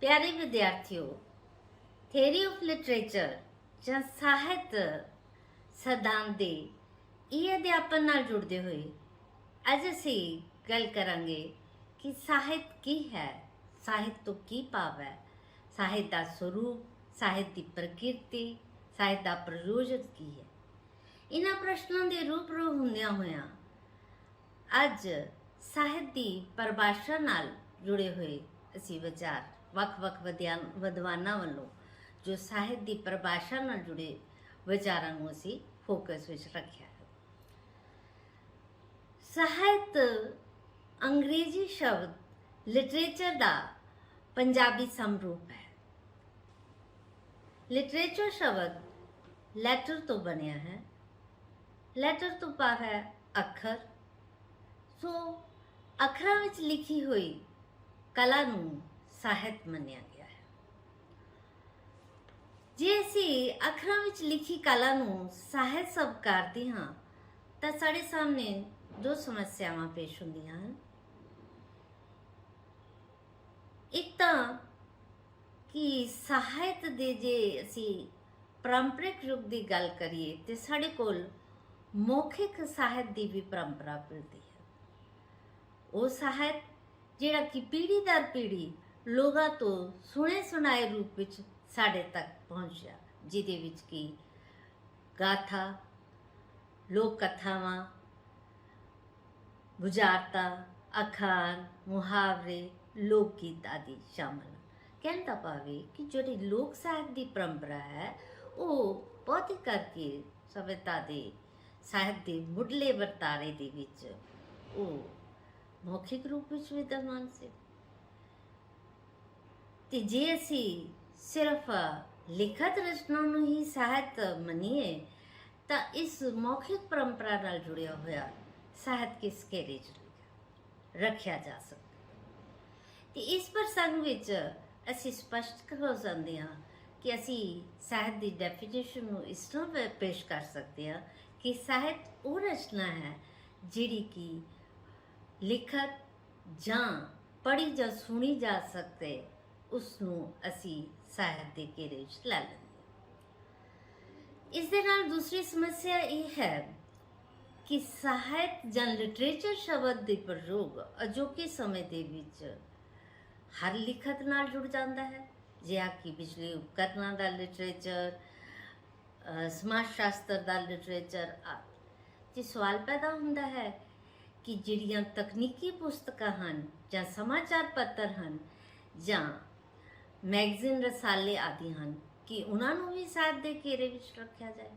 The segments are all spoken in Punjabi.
प्यारे विद्यार्थियों, थेरी ऑफ लिटरेचर ਜਾਂ ਸਾਹਿਤ ਸਿਧਾਂਤ ਦੇ ਇਹ ਅਧਿਆਪਨ ਨਾਲ ਜੁੜਦੇ ਹੋਏ ਅੱਜ ਅਸੀਂ ਗੱਲ ਕਰਾਂਗੇ ਕਿ ਸਾਹਿਤ ਕੀ ਹੈ, ਸਾਹਿਤ ਤੋਂ ਕੀ ਭਾਵ ਹੈ, ਸਾਹਿਤ ਦਾ ਸਰੂਪ, ਸਾਹਿਤ ਦੀ ਪ੍ਰਕਿਰਤੀ, ਸਾਹਿਤ ਦਾ ਪ੍ਰਯੋਜਨ ਕੀ ਹੈ। ਇਹਨਾਂ ਪ੍ਰਸ਼ਨਾਂ ਦੇ ਰੂਬਰੂ ਹੁੰਦਿਆਂ ਹੋਇਆਂ ਅੱਜ ਸਾਹਿਤ ਦੀ ਪਰਿਭਾਸ਼ਾ ਨਾਲ ਜੁੜੇ ਹੋਏ ਅਸੀਂ ਵਿਚਾਰ ਵੱਖ-ਵੱਖ ਵਿਦਵਾਨਾਂ ਵੱਲੋਂ ਜੋ ਸਾਹਿਤ ਦੀ ਪਰਿਭਾਸ਼ਾ ਨਾਲ ਜੁੜੇ ਵਿਚਾਰਾਂ ਨੂੰ ਅਸੀਂ ਫੋਕਸ ਵਿੱਚ ਰੱਖਿਆ ਹੈ। ਸਾਹਿਤ ਅੰਗਰੇਜ਼ੀ ਸ਼ਬਦ ਲਿਟਰੇਚਰ ਦਾ ਪੰਜਾਬੀ ਸਮਰੂਪ ਹੈ। ਲਿਟਰੇਚਰ ਸ਼ਬਦ ਲੈਟਰ ਤੋਂ ਬਣਿਆ ਹੈ। ਲੈਟਰ ਤੋਂ ਭਾਵ ਹੈ ਅੱਖਰ। ਸੋ ਅੱਖਰਾਂ ਵਿੱਚ ਲਿਖੀ ਹੋਈ ਕਲਾ ਨੂੰ ਸਾਹਿਤ ਮੰਨਿਆ ਗਿਆ ਹੈ। ਜੇ ਅਸੀਂ ਅੱਖਰਾਂ ਵਿੱਚ ਲਿਖੀ ਕਲਾ ਨੂੰ ਸਾਹਿਤ ਸਵੀਕਾਰਦੇ ਹਾਂ ਤਾਂ ਸਾਡੇ ਸਾਹਮਣੇ ਦੋ ਸਮੱਸਿਆਵਾਂ ਪੇਸ਼ ਹੁੰਦੀਆਂ ਹਨ। ਇੱਕ ਤਾਂ ਕਿ ਸਾਹਿਤ ਦੇ ਜੇ ਅਸੀਂ ਪਰੰਪਰਿਕ ਯੁੱਗ ਦੀ ਗੱਲ ਕਰੀਏ ਤੇ ਸਾਡੇ ਕੋਲ ਮੌਖਿਕ ਸਾਹਿਤ ਦੀ ਵੀ ਪਰੰਪਰਾ ਮਿਲਦੀ ਹੈ। ਉਹ ਸਾਹਿਤ ਜਿਹੜਾ ਕਿ ਪੀੜ੍ਹੀ ਦਰ ਪੀੜ੍ਹੀ ਲੋਕਾਂ ਤੋਂ ਸੁਣੇ ਸੁਣਾਏ ਰੂਪ ਵਿੱਚ ਸਾਡੇ ਤੱਕ ਪਹੁੰਚਿਆ, ਜਿਹਦੇ ਵਿੱਚ ਕਿ ਗਾਥਾ, ਲੋਕ ਕਥਾਵਾਂ, ਬੁਝਾਰਤਾਂ, ਅਖਾਣ, ਮੁਹਾਵਰੇ, ਲੋਕ ਗੀਤ ਆਦਿ ਸ਼ਾਮਲ ਹਨ। ਕਹਿਣ ਦਾ ਭਾਵ ਹੈ ਕਿ ਜਿਹੜੀ ਲੋਕ ਸਾਹਿਤ ਦੀ ਪਰੰਪਰਾ ਹੈ ਉਹ ਬਹੁਤੀ ਕਰਕੇ ਸਭਿਅਤਾ ਦੇ ਸਾਹਿਤ ਦੇ ਮੁੱਢਲੇ ਵਰਤਾਰੇ ਦੇ ਵਿੱਚ ਉਹ ਮੌਖਿਕ ਰੂਪ ਵਿੱਚ ਵਿਦਮਾਨ ਸੀ। ਤੇ ਜੇ ਅਸੀਂ ਸਿਰਫ ਲਿਖਤ ਰਚਨਾ ਨੂੰ ਹੀ ਸਾਹਿਤ ਮੰਨੀਏ ਤਾਂ ਇਸ ਮੌਖਿਕ ਪਰੰਪਰਾ ਨਾਲ ਜੁੜਿਆ ਹੋਇਆ ਸਾਹਿਤ ਕਿਸ ਘੇਰੇ 'ਚ ਰੱਖਿਆ ਜਾ ਸਕਦਾ। ਤੇ ਇਸ ਪ੍ਰਸੰਗ ਵਿੱਚ ਅਸੀਂ ਸਪਸ਼ਟ ਹੋ ਜਾਂਦੇ ਹਾਂ ਕਿ ਅਸੀਂ ਸਾਹਿਤ ਦੀ ਡੈਫੀਨੇਸ਼ਨ ਨੂੰ ਇਸ ਤਰ੍ਹਾਂ ਪੇਸ਼ ਕਰ ਸਕਦੇ ਹਾਂ ਕਿ ਸਾਹਿਤ ਉਹ ਰਚਨਾ ਹੈ ਜਿਹੜੀ ਕਿ ਲਿਖਤ ਜਾਂ ਪੜ੍ਹੀ ਜਾਂ ਸੁਣੀ ਜਾ ਸਕਦੇ, ਉਸ ਨੂੰ ਅਸੀਂ ਸਾਹਿਤ ਦੇ ਘੇਰੇ ਵਿੱਚ ਲੈ ਲੈਂਦੇ। ਇਸ ਦੇ ਨਾਲ ਦੂਸਰੀ ਸਮੱਸਿਆ ਇਹ ਹੈ ਕਿ ਸਾਹਿਤ ਜਾਂ ਲਿਟਰੇਚਰ ਸ਼ਬਦ ਦੇ ਪ੍ਰਯੋਗ ਅਜੋਕੇ ਸਮੇਂ ਦੇ ਵਿੱਚ ਹਰ ਲਿਖਤ ਨਾਲ ਜੁੜ ਜਾਂਦਾ ਹੈ, ਜਿਵੇਂ ਕਿ ਬਿਜਲੀ ਉਪਕਰਨਾਂ ਦਾ ਲਿਟਰੇਚਰ, ਸਮਾਜ ਸ਼ਾਸਤਰ ਦਾ ਲਿਟਰੇਚਰ ਆਦਿ। ਤੇ ਸਵਾਲ ਪੈਦਾ ਹੁੰਦਾ ਹੈ ਕਿ ਜਿਹੜੀਆਂ ਤਕਨੀਕੀ ਪੁਸਤਕਾਂ ਹਨ ਜਾਂ ਸਮਾਚਾਰ ਪੱਤਰ ਹਨ ਜਾਂ ਮੈਗਜ਼ੀਨ, ਰਸਾਲੇ ਆਦਿ ਹਨ, ਕਿ ਉਹਨਾਂ ਨੂੰ ਵੀ ਸਾਹਿਤ ਦੇ ਘੇਰੇ ਵਿੱਚ ਰੱਖਿਆ ਜਾਏ।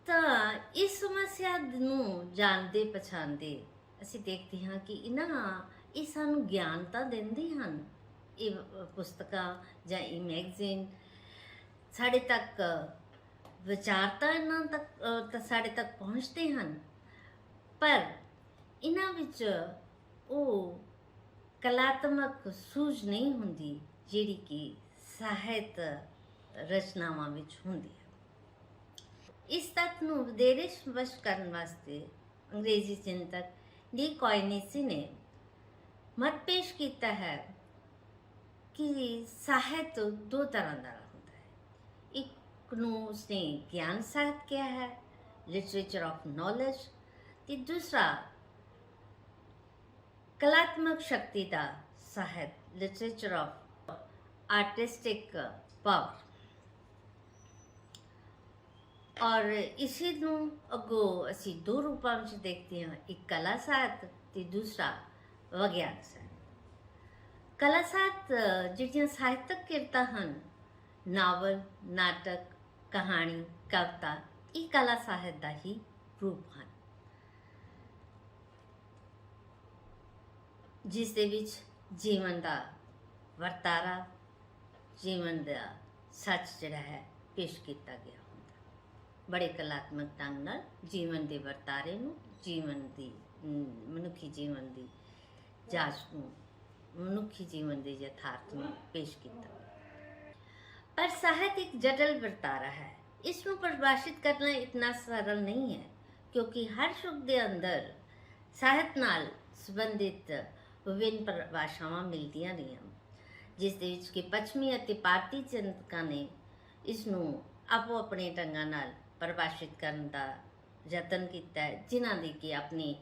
ਤਾਂ ਇਸ ਸਮੱਸਿਆ ਨੂੰ ਜਾਣਦੇ ਪਛਾਣਦੇ ਅਸੀਂ ਦੇਖਦੇ ਹਾਂ ਕਿ ਇਹ ਸਾਨੂੰ ਗਿਆਨ ਤਾਂ ਦਿੰਦੇ ਹਨ, ਇਹ ਪੁਸਤਕਾਂ ਜਾਂ ਇਹ ਮੈਗਜ਼ੀਨ ਸਾਡੇ ਤੱਕ ਵਿਚਾਰਤਾ ਇਹਨਾਂ ਤੱਕ ਸਾਡੇ ਤੱਕ ਪਹੁੰਚਦੇ ਹਨ, ਪਰ ਇਹਨਾਂ ਵਿੱਚ ਉਹ ਕਲਾਤਮਕ ਸੂਝ ਨਹੀਂ ਹੁੰਦੀ ਜਿਹੜੀ ਕਿ ਸਾਹਿਤ ਰਚਨਾਵਾਂ ਵਿੱਚ ਹੁੰਦੀ ਹੈ। ਇਸ ਤੱਥ ਨੂੰ ਵਧੇਰੇ ਸਪਸ਼ਟ ਕਰਨ ਵਾਸਤੇ ਅੰਗਰੇਜ਼ੀ ਚਿੰਤਕ ਡੀ ਕੋਇਨੇਸੀ ਨੇ ਮਤ ਪੇਸ਼ ਕੀਤਾ ਹੈ ਕਿ ਸਾਹਿਤ ਦੋ ਤਰ੍ਹਾਂ ਦਾ ਹੁੰਦਾ ਹੈ। ਇੱਕ ਨੂੰ ਉਸਨੇ ਗਿਆਨ ਸਾਹਿਤ ਕਿਹਾ ਹੈ, ਲਿਟਰੇਚਰ ਆਫ ਨੌਲੇਜ, ਤੇ ਦੂਸਰਾ ਕਲਾਤਮਕ ਸ਼ਕਤੀ ਦਾ ਸਾਹਿਤ, ਲਿਟਰੇਚਰ ਆਫ ਆਰਟਿਸਟਿਕ ਪਾਵਰ। ਔਰ ਇਸੇ ਨੂੰ ਅੱਗੋਂ ਅਸੀਂ ਦੋ ਰੂਪਾਂ ਵਿੱਚ ਦੇਖਦੇ ਹਾਂ, ਇੱਕ ਕਲਾ ਸਾਹਿਤ ਤੇ ਦੂਸਰਾ ਵਿਗਿਆਨ ਸਾਹਿਤ। ਕਲਾ ਸਾਹਿਤ ਜਿਹੜੀਆਂ ਸਾਹਿਤਕ ਕਿਰਤਾਂ ਹਨ, ਨਾਵਲ, ਨਾਟਕ, ਕਹਾਣੀ, ਕਵਿਤਾ, ਇਹ ਕਲਾ ਸਾਹਿਤ ਦਾ ਹੀ ਰੂਪ ਹਨ, ਜਿਸ ਦੇ ਵਿੱਚ ਜੀਵਨ ਦਾ ਵਰਤਾਰਾ, ਜੀਵਨ ਦਾ ਸੱਚ ਜਿਹੜਾ ਹੈ ਪੇਸ਼ ਕੀਤਾ ਗਿਆ ਹੁੰਦਾ। ਬੜੇ ਕਲਾਤਮਕ ਢੰਗ ਨਾਲ ਜੀਵਨ ਦੇ ਵਰਤਾਰੇ ਨੂੰ, ਜੀਵਨ ਦੀ ਮਨੁੱਖੀ ਜੀਵਨ ਦੀ ਜਾਂਚ ਨੂੰ, ਮਨੁੱਖੀ ਜੀਵਨ ਦੇ ਯਥਾਰਥ ਨੂੰ ਪੇਸ਼ ਕੀਤਾ। ਪਰ ਸਾਹਿਤ ਇੱਕ ਜਟਲ ਵਰਤਾਰਾ ਹੈ। ਇਸ ਨੂੰ ਪਰਿਭਾਸ਼ਿਤ ਕਰਨਾ ਇਤਨਾ ਸਰਲ ਨਹੀਂ ਹੈ, ਕਿਉਂਕਿ ਹਰ ਯੁੱਗ ਦੇ ਅੰਦਰ ਸਾਹਿਤ ਨਾਲ ਸੰਬੰਧਿਤ ਵਿਭਿੰਨ ਪਰਿਭਾਸ਼ਾਵਾਂ ਮਿਲਦੀਆਂ ਰਹੀਆਂ। ਜਿਸ ਦੇ ਵਿੱਚ ਕਿ ਪੱਛਮੀ ਅਤੇ ਭਾਰਤੀ ਚਿੰਤਕਾਂ ਨੇ ਇਸ ਨੂੰ ਆਪੋ ਆਪਣੇ ਢੰਗਾਂ ਨਾਲ ਪਰਿਭਾਸ਼ਿਤ ਕਰਨ ਦਾ ਯਤਨ ਕੀਤਾ ਹੈ, ਜਿਨ੍ਹਾਂ ਦੇ ਕਿ ਆਪਣੇ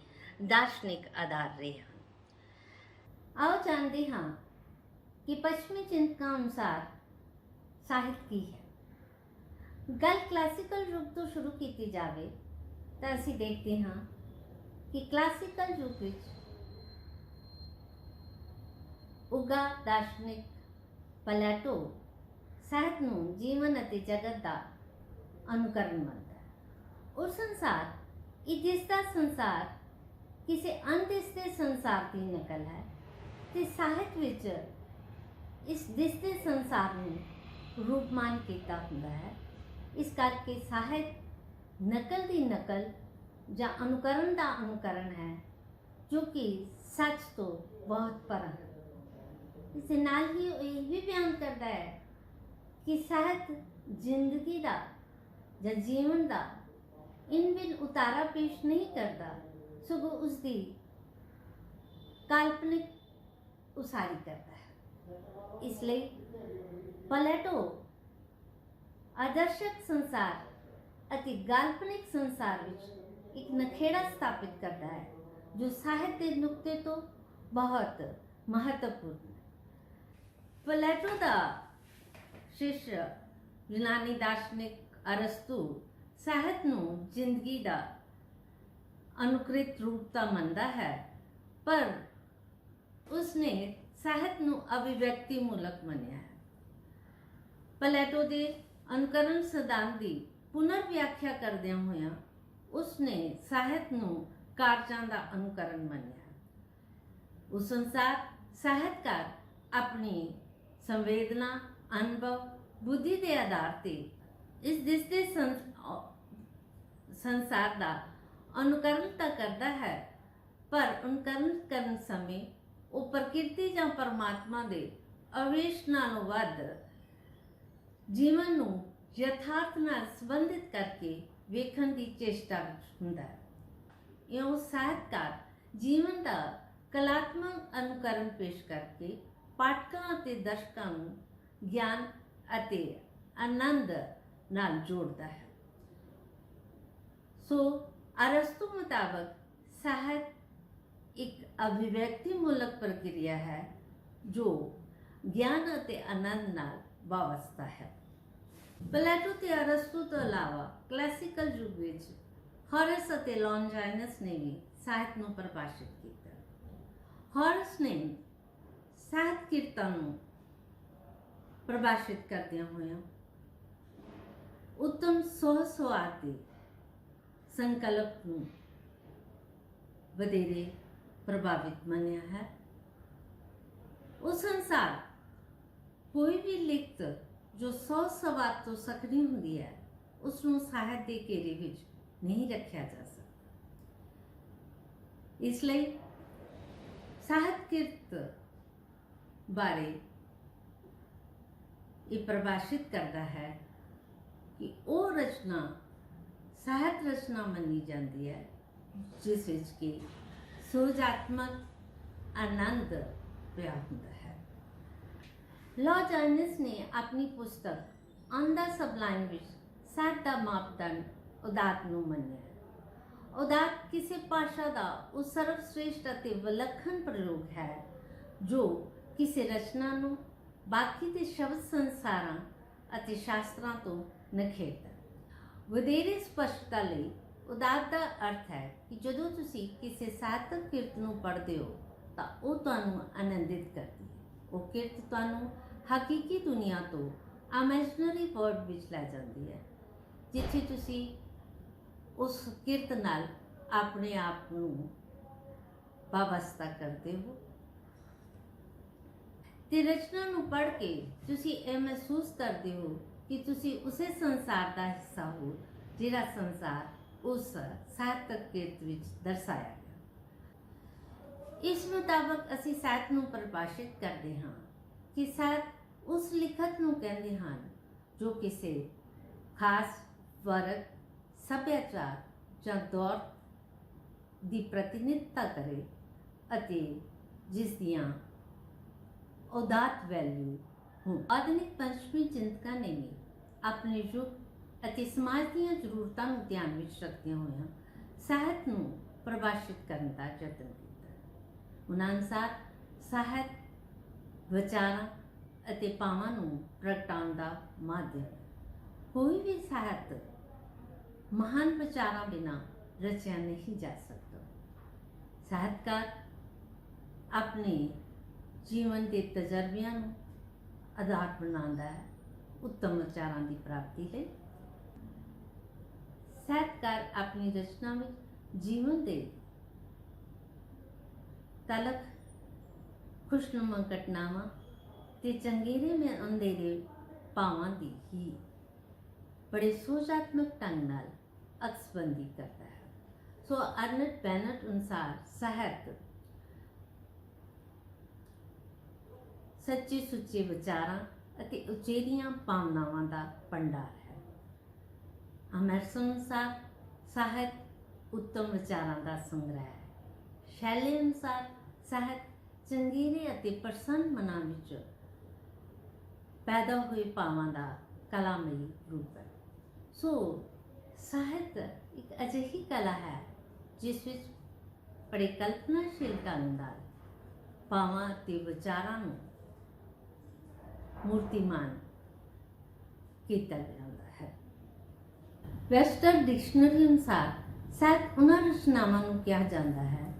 ਦਾਰਸ਼ਨਿਕ ਆਧਾਰ ਰਹੇ ਹਨ। ਆਓ ਜਾਣਦੇ ਹਾਂ ਕਿ ਪੱਛਮੀ ਚਿੰਤਕਾਂ ਅਨੁਸਾਰ ਸਾਹਿਤ ਕੀ ਹੈ। ਗੱਲ ਕਲਾਸੀਕਲ ਯੁੱਗ ਤੋਂ ਸ਼ੁਰੂ ਕੀਤੀ ਜਾਵੇ ਤਾਂ ਅਸੀਂ ਦੇਖਦੇ ਹਾਂ ਕਿ ਕਲਾਸੀਕਲ ਯੁੱਗ ਵਿੱਚ ਉੱਘਾ ਦਾਰਸ਼ਨਿਕ ਪਲੈਟੋ ਸਾਹਿਤ ਨੂੰ ਜੀਵਨ ਅਤੇ ਜਗਤ ਦਾ ਅਨੁਕਰਨ ਮੰਨਦਾ ਹੈ। ਉਹ ਸੰਸਾਰ, ਇਹ ਦਿਸਦਾ ਸੰਸਾਰ ਕਿਸੇ ਅਣਦਿਸਦੇ ਸੰਸਾਰ ਦੀ ਨਕਲ ਹੈ ਤੇ ਸਾਹਿਤ ਵਿੱਚ ਇਸ ਦਿਸਦੇ ਸੰਸਾਰ ਨੂੰ ਰੂਪਮਾਨ ਕੀਤਾ ਹੁੰਦਾ ਹੈ। ਇਸ ਕਰਕੇ ਸਾਹਿਤ ਨਕਲ ਦੀ ਨਕਲ ਜਾਂ ਅਨੁਕਰਨ ਦਾ ਅਨੁਕਰਨ ਹੈ, ਜੋ ਕਿ ਸੱਚ ਤੋਂ ਬਹੁਤ ਪਰਾਂ ਹੈ। ਇਸ ਦੇ ਨਾਲ ਹੀ ਉਹ ਇਹ ਵੀ ਬਿਆਨ ਕਰਦਾ ਹੈ ਕਿ ਸਾਹਿਤ ਜ਼ਿੰਦਗੀ ਦਾ ਜਾਂ ਜੀਵਨ ਦਾ ਇਨ ਬਿਨ ਉਤਾਰਾ ਪੇਸ਼ ਨਹੀਂ ਕਰਦਾ, ਸਗੋਂ ਉਸ ਦੀ ਕਾਲਪਨਿਕ ਉਸਾਰੀ ਕਰਦਾ ਹੈ। ਇਸ ਲਈ ਪਲੈਟੋ ਆਦਰਸ਼ਕ ਸੰਸਾਰ ਅਤੇ ਕਾਲਪਨਿਕ ਸੰਸਾਰ ਵਿੱਚ ਇੱਕ ਨਖੇੜਾ ਸਥਾਪਿਤ ਕਰਦਾ ਹੈ, ਜੋ ਸਾਹਿਤ ਦੇ ਨੁਕਤੇ ਤੋਂ ਬਹੁਤ ਮਹੱਤਵਪੂਰਨ ਹੈ। ਪਲੈਟੋ ਦਾ ਸ਼ਿਸ਼ ਯੂਨਾਨੀ ਦਾਰਸ਼ਨਿਕ ਅਰਸਤੂ ਸਾਹਿਤ ਨੂੰ ਜ਼ਿੰਦਗੀ ਦਾ ਅਨੁਕ੍ਰਿਤ ਰੂਪ ਤਾਂ ਮੰਨਦਾ ਹੈ, ਪਰ ਉਸਨੇ ਸਾਹਿਤ ਨੂੰ ਅਭਿਵਿਅਕਤੀ ਮੂਲਕ ਮੰਨਿਆ ਹੈ। ਪਲੈਟੋ ਦੇ ਅਨੁਕਰਨ ਸਿਧਾਂਤ ਦੀ ਪੁਨਰ ਵਿਆਖਿਆ ਕਰਦਿਆਂ ਹੋਇਆਂ ਉਸਨੇ ਸਾਹਿਤ ਨੂੰ ਕਾਰਜਾਂ ਦਾ ਅਨੁਕਰਨ ਮੰਨਿਆ। ਉਸ ਅਨੁਸਾਰ ਸਾਹਿਤਕਾਰ ਆਪਣੀ ਸੰਵੇਦਨਾ, ਅਨੁਭਵ, ਬੁੱਧੀ ਦੇ ਆਧਾਰ ਤੇ ਇਸ ਦਿਸਦੇ ਸੰਸਾਰ ਦਾ ਅਨੁਕਰਨ ਤਾਂ ਕਰਦਾ ਹੈ, ਪਰ ਅਨੁਕਰਨ ਕਰਨ ਸਮੇਂ ਉਹ ਪ੍ਰਕਿਰਤੀ ਜਾਂ ਪਰਮਾਤਮਾ ਦੇ ਆਵੇਸ਼ ਨਾਲੋਂ ਵੱਧ ਜੀਵਨ ਨੂੰ ਯਥਾਰਥ ਨਾਲ ਸੰਬੰਧਿਤ ਕਰਕੇ ਵੇਖਣ ਦੀ ਚੇਸ਼ਟਾ ਵਿੱਚ ਹੁੰਦਾ ਹੈ। ਇਉਂ ਸਾਹਿਤਕਾਰ ਜੀਵਨ ਦਾ ਕਲਾਤਮਕ ਅਨੁਕਰਨ ਪੇਸ਼ ਕਰਕੇ ਪਾਠਕਾਂ ਅਤੇ ਦਰਸ਼ਕਾਂ ਨੂੰ ਗਿਆਨ ਅਤੇ ਆਨੰਦ ਨਾਲ ਜੋੜਦਾ ਹੈ। ਸੋ ਅਰਸਤੂ ਮੁਤਾਬਕ ਸਾਹਿਤ ਇੱਕ ਅਭਿਵਿਅਕਤੀ ਮੂਲਕ ਪ੍ਰਕਿਰਿਆ ਹੈ, ਜੋ ਗਿਆਨ ਅਤੇ ਆਨੰਦ ਨਾਲ ਵਾਬਸਤਾ ਹੈ। ਪਲੈਟੋ ਤੇ ਅਰਸਤੂ ਤੋਂ ਇਲਾਵਾ ਕਲਾਸੀਕਲ ਯੁੱਗ ਵਿੱਚ ਹਾਰਸ ਅਤੇ ਲੌਂਜਾਈਨਸ ਨੇ ਵੀ ਸਾਹਿਤ ਨੂੰ ਪਰਿਭਾਸ਼ਿਤ ਕੀਤਾ। ਹਾਰਸ ਨੇ ਸਾਹਿਤ ਕਿਰਤਾਂ ਨੂੰ ਪਰਿਭਾਸ਼ਿਤ ਕਰਦਿਆਂ ਹੋਇਆਂ ਉੱਤਮ ਸੁਹਜ ਦੇ ਸੰਕਲਪ ਨੂੰ ਵਧੇਰੇ ਪ੍ਰਭਾਵਿਤ ਮੰਨਿਆ ਹੈ। ਉਸ ਅਨੁਸਾਰ ਕੋਈ ਵੀ ਲਿਖਤ ਜੋ ਸੁਹਜ ਤੋਂ ਸਖਣੀ ਹੁੰਦੀ ਹੈ, ਉਸ ਨੂੰ ਸਾਹਿਤ ਦੇ ਘੇਰੇ ਵਿੱਚ ਨਹੀਂ ਰੱਖਿਆ ਜਾ ਸਕਦਾ। ਇਸ ਲਈ ਸਾਹਿਤ ਕਿਰਤ ਬਾਰੇ ਇਹ ਪ੍ਰਭਾਸ਼ਿਤ ਕਰਦਾ ਹੈ ਕਿ ਉਹ ਰਚਨਾ ਸਾਹਿਤ ਰਚਨਾ ਮੰਨੀ ਜਾਂਦੀ ਹੈ, ਜਿਸ ਵਿੱਚ ਕਿ ਸੁਹਜਾਤਮਕ ਆਨੰਦ ਪਿਆ ਹੁੰਦਾ ਹੈ। ਲੌਂਜਾਈਨਸ ਨੇ ਆਪਣੀ ਪੁਸਤਕ ਔਨ ਦਾ ਸਬਲਾਈਮ ਵਿੱਚ ਸਾਹਿਤ ਦਾ ਮਾਪਦੰਡ ਉਦਾਤ ਨੂੰ ਮੰਨਿਆ। ਉਦਾਤ ਕਿਸੇ ਭਾਸ਼ਾ ਦਾ ਉਹ ਸਰਵਸ਼੍ਰੇਸ਼ਟ ਅਤੇ ਵਿਲੱਖਣ ਪ੍ਰਯੋਗ ਹੈ, ਜੋ ਕਿਸੇ ਰਚਨਾ ਨੂੰ ਬਾਕੀ ਦੇ ਸ਼ਬਦ ਸੰਸਾਰਾਂ ਅਤੇ ਸ਼ਾਸਤਰਾਂ ਤੋਂ ਨਖੇੜਦਾ। ਵਧੇਰੇ ਸਪਸ਼ਟਤਾ ਲਈ ਉਦਾਤ ਦਾ ਅਰਥ ਹੈ ਕਿ ਜਦੋਂ ਤੁਸੀਂ ਕਿਸੇ ਸਾਹਿਤਕ ਕਿਰਤ ਨੂੰ ਪੜ੍ਹਦੇ ਹੋ ਤਾਂ ਉਹ ਤੁਹਾਨੂੰ ਆਨੰਦਿਤ ਕਰਦੀ ਹੈ। ਉਹ ਕਿਰਤ ਤੁਹਾਨੂੰ ਹਕੀਕੀ ਦੁਨੀਆ ਤੋਂ ਇਮੈਜਨਰੀ ਵਰਲਡ ਵਿੱਚ ਲੈ ਜਾਂਦੀ ਹੈ, ਜਿੱਥੇ ਤੁਸੀਂ ਉਸ ਕਿਰਤ ਨਾਲ ਆਪਣੇ ਆਪ ਨੂੰ ਵਾਬਸਤਾ ਕਰਦੇ ਹੋ ਤੇ ਰਚਨਾ ਨੂੰ ਪੜ੍ਹ ਕੇ ਤੁਸੀਂ ਇਹ ਮਹਿਸੂਸ ਕਰਦੇ ਹੋ ਕਿ ਤੁਸੀਂ ਉਸੇ ਸੰਸਾਰ ਦਾ ਹਿੱਸਾ ਹੋ, ਜਿਹੜਾ ਸੰਸਾਰ ਉਸ ਸਾਹਿਤਕ ਕਿਰਤ ਵਿੱਚ ਦਰਸਾਇਆ ਗਿਆ। ਇਸ ਮੁਤਾਬਕ ਅਸੀਂ ਸਾਹਿਤ ਨੂੰ ਪਰਿਭਾਸ਼ਿਤ ਕਰਦੇ ਹਾਂ ਕਿ ਸਾਹਿਤ ਉਸ ਲਿਖਤ ਨੂੰ ਕਹਿੰਦੇ ਹਨ ਜੋ ਕਿਸੇ ਖਾਸ ਵਰਗ, ਸੱਭਿਆਚਾਰ ਜਾਂ ਦੌਰ ਦੀ ਪ੍ਰਤੀਨਿਧਤਾ ਕਰੇ ਅਤੇ ਜਿਸ ਦੀਆਂ ਉਦਾਤ ਵੈਲਿਊ ਹੋਣ। ਆਧੁਨਿਕ ਪੱਛਮੀ ਚਿੰਤਕਾਂ ਨੇ ਵੀ ਆਪਣੇ ਯੁੱਗ ਅਤੇ ਸਮਾਜ ਦੀਆਂ ਜ਼ਰੂਰਤਾਂ ਨੂੰ ਧਿਆਨ ਵਿੱਚ ਰੱਖਦਿਆਂ ਹੋਇਆਂ ਸਾਹਿਤ ਨੂੰ ਪਰਿਭਾਸ਼ਿਤ ਕਰਨ ਦਾ ਯਤਨ ਕੀਤਾ। ਉਹਨਾਂ ਅਨੁਸਾਰ ਸਾਹਿਤ ਵਿਚਾਰਾਂ ਅਤੇ ਭਾਵਾਂ ਨੂੰ ਪ੍ਰਗਟਾਉਣ ਦਾ ਮਾਧਿਅਮ ਹੈ। ਕੋਈ ਵੀ ਸਾਹਿਤ ਮਹਾਨ ਵਿਚਾਰਾਂ ਬਿਨਾਂ ਰਚਿਆ ਨਹੀਂ ਜਾ ਸਕਦਾ। ਸਾਹਿਤਕਾਰ ਆਪਣੇ ਜੀਵਨ ਦੇ ਤਜਰਬਿਆਂ ਨੂੰ ਆਧਾਰ ਬਣਾਉਂਦਾ ਹੈ ਉੱਤਮ ਵਿਚਾਰਾਂ ਦੀ ਪ੍ਰਾਪਤੀ ਲਈ। ਸਾਹਿਤਕਾਰ ਆਪਣੀ ਰਚਨਾ ਵਿੱਚ ਜੀਵਨ ਦੇ ਤਲਖ ਖੁਸ਼ਨੁਮਾ ਘਟਨਾਵਾਂ ਤੇ ਚੰਗੇਰੇ में ਅੰਧੇਰੇ ਭਾਵਾਂ ਦੀ ਹੀ ਬੜੇ ਸੋਚਾਤਮਕ ਢੰਗ ਨਾਲ ਅਕਸਬੰਦੀ ਕਰਦਾ ਹੈ। ਸੋ ਅਰਨਟ ਬੈਨਟ ਅਨੁਸਾਰ ਸਾਹਿਤ ਸੱਚੇ ਸੁੱਚੇ ਵਿਚਾਰਾਂ ਅਤੇ ਉਚੇਰੀਆਂ ਭਾਵਨਾਵਾਂ ਦਾ ਭੰਡਾਰ ਹੈ। ਅਮਰਸਨ ਅਨੁਸਾਰ ਸਾਹਿਤ ਉੱਤਮ ਵਿਚਾਰਾਂ ਦਾ ਸੰਗ੍ਰਹਿ ਹੈ। ਸ਼ੈਲੀ ਅਨੁਸਾਰ ਸਾਹਿਤ ਚੰਗੇਰੇ ਅਤੇ ਪ੍ਰਸੰਨ ਮਨਾਂ ਵਿੱਚ ਪੈਦਾ ਹੋਏ ਭਾਵਾਂ ਦਾ ਕਲਾਮਈ ਰੂਪ ਹੈ। ਸੋ ਸਾਹਿਤ ਇੱਕ ਅਜਿਹੀ ਕਲਾ ਹੈ ਜਿਸ ਵਿੱਚ ਬੜੇ ਕਲਪਨਾਸ਼ੀਲ ਢੰਗ ਨਾਲ ਭਾਵਾਂ ਅਤੇ ਵਿਚਾਰਾਂ ਨੂੰ ਮੂਰਤੀਮਾਨ ਕੀਤਾ ਜਾਂਦਾ ਹੈ। ਵੈਸਟਰ ਡਿਕਸ਼ਨਰੀ ਅਨੁਸਾਰ ਸਾਹਿਤ ਉਹਨਾਂ ਰਚਨਾਵਾਂ ਨੂੰ ਕਿਹਾ ਜਾਂਦਾ ਹੈ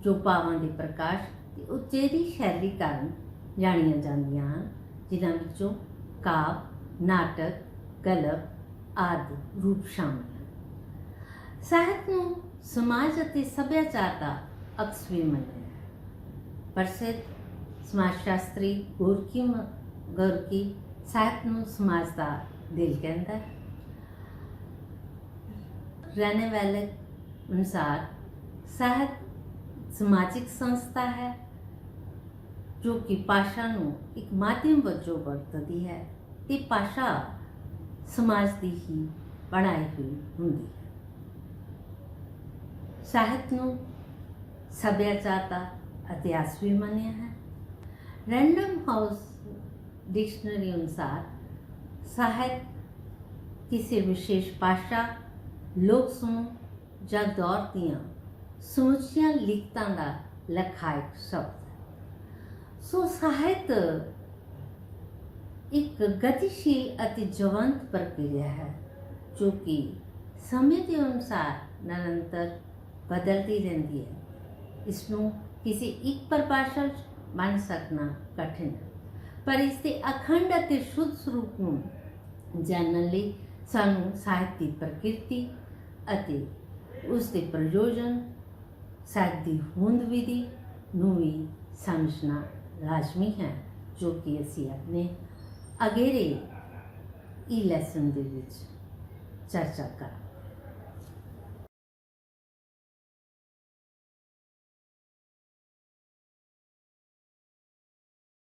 ਜੋ ਭਾਵਾਂ ਦੇ ਪ੍ਰਕਾਸ਼ ਤੇ ਉਚੇਰੀ ਸ਼ੈਲੀ ਕਾਰਨ ਜਾਣੀਆਂ ਜਾਂਦੀਆਂ ਹਨ, ਜਿਨ੍ਹਾਂ ਵਿੱਚੋਂ ਕਾਵਿ, ਨਾਟਕ, ਗਲਪ ਆਦਿ ਰੂਪ ਸ਼ਾਮਲ ਹਨ। ਸਾਹਿਤ ਨੂੰ ਸਮਾਜ ਅਤੇ ਸੱਭਿਆਚਾਰ ਦਾ ਅਕਸ ਵੀ ਮੰਨਿਆ ਹੈ। ਪ੍ਰਸਿੱਧ ਸਮਾਜ ਸ਼ਾਸਤਰੀ ਗੋਰਕੀ ਸਾਹਿਤ ਨੂੰ ਸਮਾਜ ਦਾ ਦਿਲ ਕਹਿੰਦਾ ਹੈ। ਰੈਨੇ ਵੈਲਕ ਅਨੁਸਾਰ ਸਾਹਿਤ ਸਮਾਜਿਕ ਸੰਸਥਾ ਹੈ ਜੋ ਕਿ ਭਾਸ਼ਾ ਨੂੰ ਇੱਕ ਮਾਧਿਅਮ ਵਜੋਂ ਵਰਤਦੀ ਹੈ ਤੇ ਭਾਸ਼ਾ ਸਮਾਜ ਦੀ ਹੀ ਬਣਾਈ ਹੋਈ ਹੁੰਦੀ ਹੈ। ਸਾਹਿਤ ਨੂੰ ਸੱਭਿਆਚਾਰ ਦਾ ਇਤਿਹਾਸ ਵੀ ਮੰਨਿਆ ਹੈ। ਰੈਂਡਮ ਹਾਊਸ ਡਿਕਸ਼ਨਰੀ ਅਨੁਸਾਰ ਸਾਹਿਤ ਕਿਸੇ ਵਿਸ਼ੇਸ਼ ਭਾਸ਼ਾ, ਲੋਕ ਸਮੂਹ ਜਾਂ ਦੌਰ ਦੀਆਂ ਸਮੁੱਚੀਆਂ ਲਿਖਤਾਂ ਦਾ ਲਖਾਇਕ ਸ਼ਬਦ ਹੈ। ਸੋ ਸਾਹਿਤ ਇੱਕ ਗਤੀਸ਼ੀਲ ਅਤੇ ਜਵੰਤ ਪ੍ਰਕਿਰਿਆ ਹੈ ਜੋ ਕਿ ਸਮੇਂ ਦੇ ਅਨੁਸਾਰ ਨਿਰੰਤਰ ਬਦਲਦੀ ਰਹਿੰਦੀ ਹੈ। ਇਸ ਨੂੰ ਕਿਸੇ ਇੱਕ ਪਰਿਭਾਸ਼ਾ ਵਿੱਚ ਬਣ ਸਕਣਾ ਕਠਿਨ ਹੈ, ਪਰ ਇਸ ਦੇ ਅਖੰਡ ਅਤੇ ਸ਼ੁੱਧ ਸਰੂਪ ਨੂੰ ਜਾਣਨ ਲਈ ਸਾਨੂੰ ਸਾਹਿਤ ਦੀ ਪ੍ਰਕਿਰਤੀ ਅਤੇ ਉਸ ਦੇ ਪ੍ਰਯੋਜਨ, ਸਾਹਿਤ ਦੀ ਹੋਂਦ ਵਿਧੀ ਨੂੰ ਵੀ ਸਮਝਣਾ ਲਾਜ਼ਮੀ ਹੈ, ਜੋ ਕਿ ਅਸੀਂ ਆਪਣੇ ਅਗੇਰੇ ਲੈਸਨ ਦੇ ਵਿੱਚ ਚਰਚਾ ਕਰਾਂਗੇ।